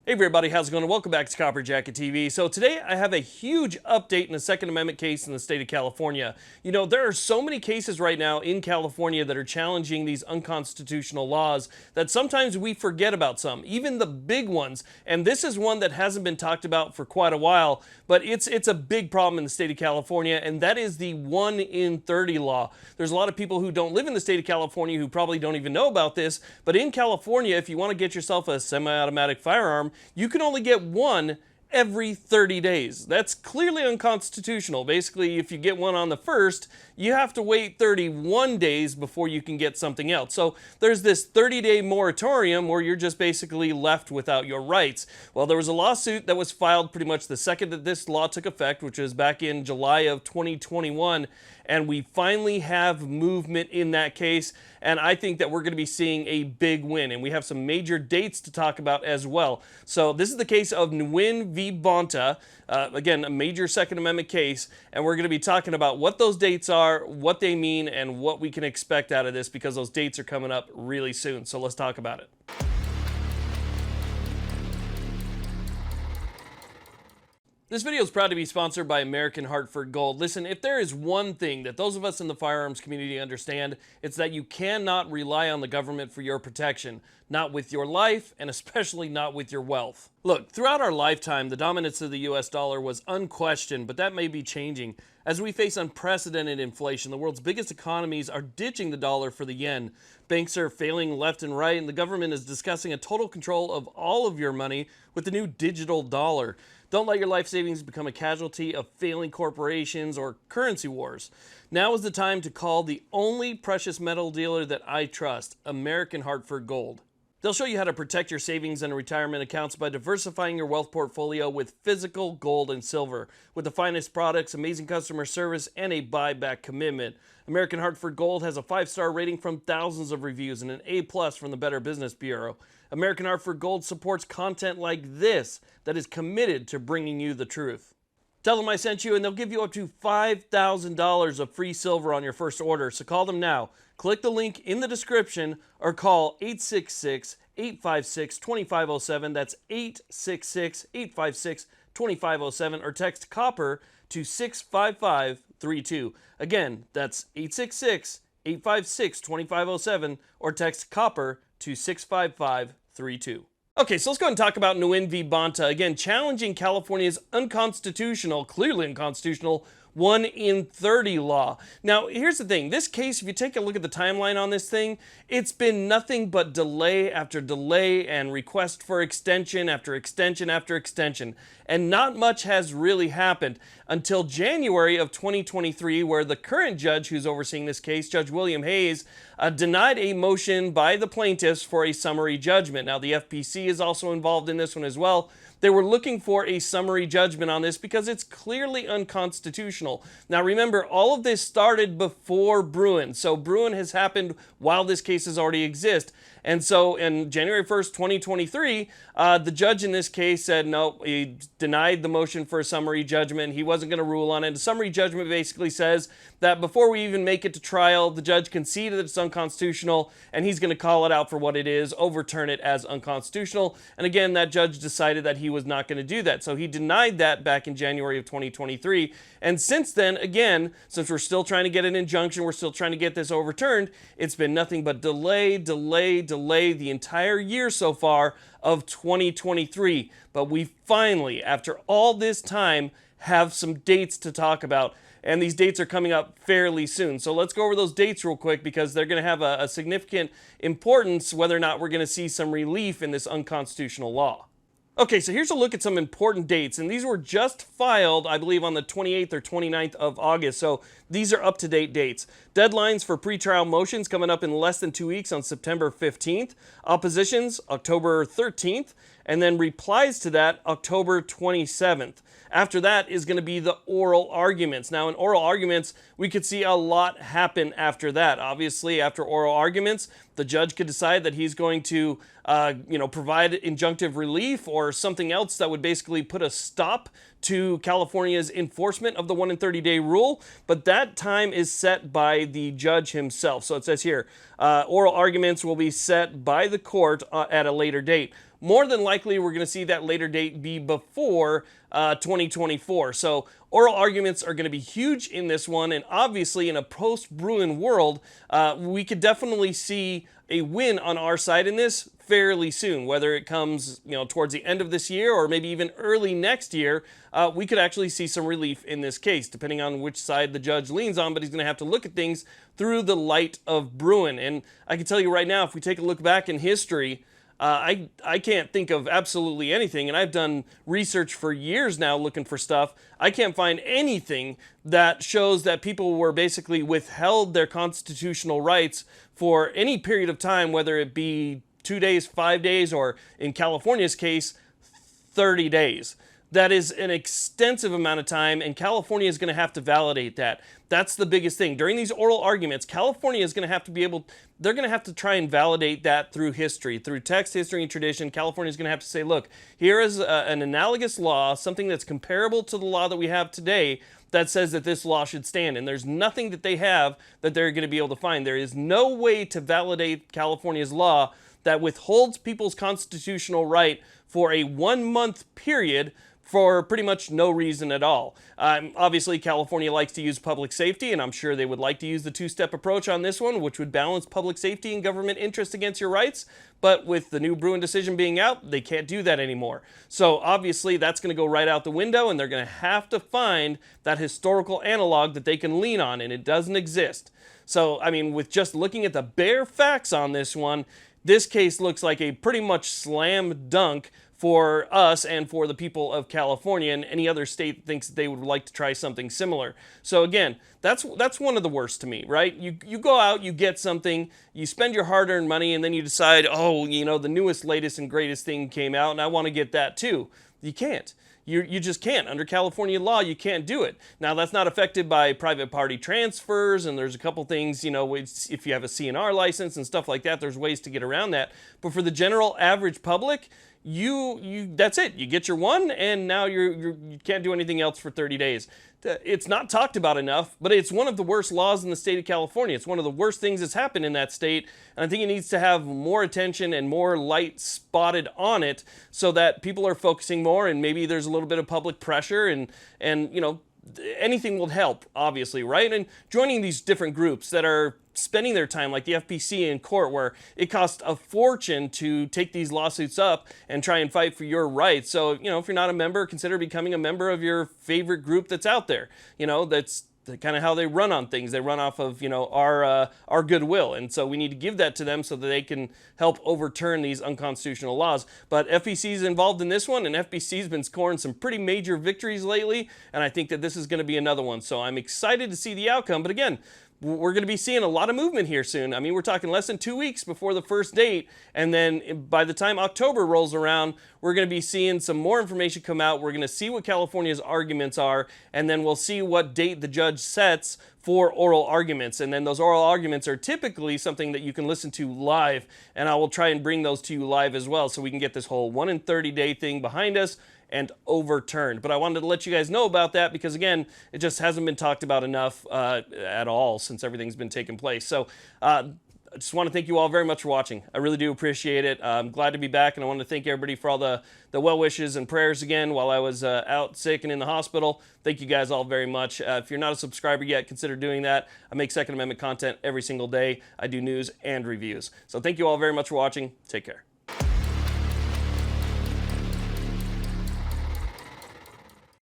Hey everybody, how's it going? Welcome back to Copper Jacket TV. So today I have a huge update in the Second Amendment case in the state of California. You know, there are so many cases right now in California that are challenging these unconstitutional laws that sometimes we forget about some, even the big ones. And this is one that hasn't been talked about for quite a while, but it's a big problem in the state of California, and that is the 1 in 30 law. There's a lot of people who don't live in the state of California who probably don't even know about this, but in California, if you want to get yourself a semi-automatic firearm, you can only get one every 30 days. That's clearly unconstitutional. Basically, if you get one on the first, you have to wait 31 days before you can get something else. So there's this 30-day moratorium where you're just basically left without your rights. Well, there was a lawsuit that was filed pretty much the second that this law took effect, which was back in July of 2021, and we finally have movement in that case, and I think that we're going to be seeing a big win, and we have some major dates to talk about as well. So this is the case of Nguyen v. Bonta, again, a major Second Amendment case, and we're going to be talking about what those dates are, what they mean, and what we can expect out of this, because those dates are coming up really soon. So let's talk about it. This video is proud to be sponsored by American Hartford Gold. Listen, if there is one thing that those of us in the firearms community understand, it's that you cannot rely on the government for your protection. Not with your life, and especially not with your wealth. Look, throughout our lifetime, the dominance of the US dollar was unquestioned, but that may be changing. As we face unprecedented inflation, the world's biggest economies are ditching the dollar for the yen. Banks are failing left and right, and the government is discussing a total control of all of your money with the new digital dollar. Don't let your life savings become a casualty of failing corporations or currency wars. Now is the time to call the only precious metal dealer that I trust, American Hartford Gold. They'll show you how to protect your savings and retirement accounts by diversifying your wealth portfolio with physical gold and silver. With the finest products, amazing customer service, and a buyback commitment, American Hartford Gold has a 5-star rating from thousands of reviews and an A+ from the Better Business Bureau. American Hartford Gold supports content like this that is committed to bringing you the truth. Tell them I sent you, and they'll give you up to $5,000 of free silver on your first order. So call them now. Click the link in the description or call 866-856-2507. That's 866-856-2507, or text COPPER to 65532. Again, that's 866-856-2507, or text COPPER to 65532. Okay, so let's go ahead and talk about Nguyen v. Bonta. Again, challenging California's clearly unconstitutional 1 in 30 law. Now, here's the thing. This case, if you take a look at the timeline on this thing, it's been nothing but delay after delay and request for extension after extension after extension. And not much has really happened until January of 2023, where the current judge who's overseeing this case, Judge William Hayes, denied a motion by the plaintiffs for a summary judgment. Now, the FPC is also involved in this one as well. They were looking for a summary judgment on this because it's clearly unconstitutional. Now remember, all of this started before Bruin. So Bruin has happened while this case has already existed. And so in January 1st, 2023, the judge in this case said no, he denied the motion for a summary judgment. He wasn't going to rule on it. A summary judgment basically says that before we even make it to trial, the judge conceded that it's unconstitutional, and he's going to call it out for what it is, overturn it as unconstitutional. And again, that judge decided that he was not going to do that. So he denied that back in January of 2023. And since then, again, since we're still trying to get an injunction, we're still trying to get this overturned, it's been nothing but delay the entire year so far of 2023. But we finally, after all this time, have some dates to talk about. And these dates are coming up fairly soon. So let's go over those dates real quick, because they're going to have a significant importance whether or not we're going to see some relief in this unconstitutional law. Okay, so here's a look at some important dates, and these were just filed, I believe, on the 28th or 29th of August, so these are up-to-date dates. Deadlines for pretrial motions coming up in less than 2 weeks on September 15th, oppositions October 13th, and then replies to that October 27th. After that is going to be the oral arguments. Now, in oral arguments, we could see a lot happen after that. Obviously, after oral arguments, the judge could decide that he's going to, provide injunctive relief or something else that would basically put a stop to California's enforcement of the 1 in 30 day rule, but that time is set by the judge himself. So it says here, oral arguments will be set by the court at a later date. more than likely we're going to see that later date be before 2024. So oral arguments are going to be huge in this one, and obviously in a post-Bruen world, we could definitely see a win on our side in this fairly soon. Whether it comes, towards the end of this year or maybe even early next year, we could actually see some relief in this case, depending on which side the judge leans on. But he's going to have to look at things through the light of Bruen. And I can tell you right now, if we take a look back in history, I can't think of absolutely anything, and I've done research for years now looking for stuff. I can't find anything that shows that people were basically withheld their constitutional rights for any period of time, whether it be 2 days, 5 days, or in California's case, 30 days. That is an extensive amount of time, and California is going to have to validate that. That's the biggest thing. During these oral arguments, California is going to have to they're going to have to try and validate that through history, through text, history, and tradition. California is going to have to say, look, here is an analogous law, something that's comparable to the law that we have today, that says that this law should stand. And there's nothing that they have that they're going to be able to find. There is no way to validate California's law that withholds people's constitutional right for a 1-month period for pretty much no reason at all. Obviously, California likes to use public safety, and I'm sure they would like to use the two-step approach on this one, which would balance public safety and government interest against your rights. But with the new Bruen decision being out, they can't do that anymore. So obviously, that's going to go right out the window, and they're going to have to find that historical analog that they can lean on, and it doesn't exist. So, I mean, with just looking at the bare facts on this one, this case looks like a pretty much slam dunk for us and for the people of California, and any other state that thinks that they would like to try something similar. So again, that's one of the worst to me, right? You go out, you get something, you spend your hard-earned money, and then you decide, oh, the newest, latest, and greatest thing came out, and I want to get that too. You can't. You just can't. Under California law, you can't do it. Now, that's not affected by private party transfers, and there's a couple things, if you have a CNR license and stuff like that, there's ways to get around that. But for the general average public, that's it. You get your one, and now you can't do anything else for 30 days. It's not talked about enough, but it's one of the worst laws in the state of California. It's one of the worst things that's happened in that state, and I think it needs to have more attention and more light spotted on it so that people are focusing more, and maybe there's a little bit of public pressure, and anything will help, obviously, right? And joining these different groups that are spending their time, like the FPC in court, where it costs a fortune to take these lawsuits up and try and fight for your rights. So, if you're not a member, consider becoming a member of your favorite group that's out there. That's kind of how they run on things. They run off of, our goodwill. And so we need to give that to them so that they can help overturn these unconstitutional laws. But FPC is involved in this one, and FPC's been scoring some pretty major victories lately, and I think that this is going to be another one. So I'm excited to see the outcome. But again, we're going to be seeing a lot of movement here soon. I mean, we're talking less than 2 weeks before the first date, and then by the time October rolls around, we're going to be seeing some more information come out. We're going to see what California's arguments are, and then we'll see what date the judge sets for oral arguments. And then those oral arguments are typically something that you can listen to live, and I will try and bring those to you live as well so we can get this whole 1 in 30 day thing behind us and overturned. But I wanted to let you guys know about that because, again, it just hasn't been talked about enough at all since everything's been taking place. So I just want to thank you all very much for watching. I really do appreciate it. I'm glad to be back, and I want to thank everybody for all the well wishes and prayers again while I was out sick and in the hospital. Thank you guys all very much. If you're not a subscriber yet, consider doing that. I make Second Amendment content every single day. I do news and reviews. So thank you all very much for watching. Take care.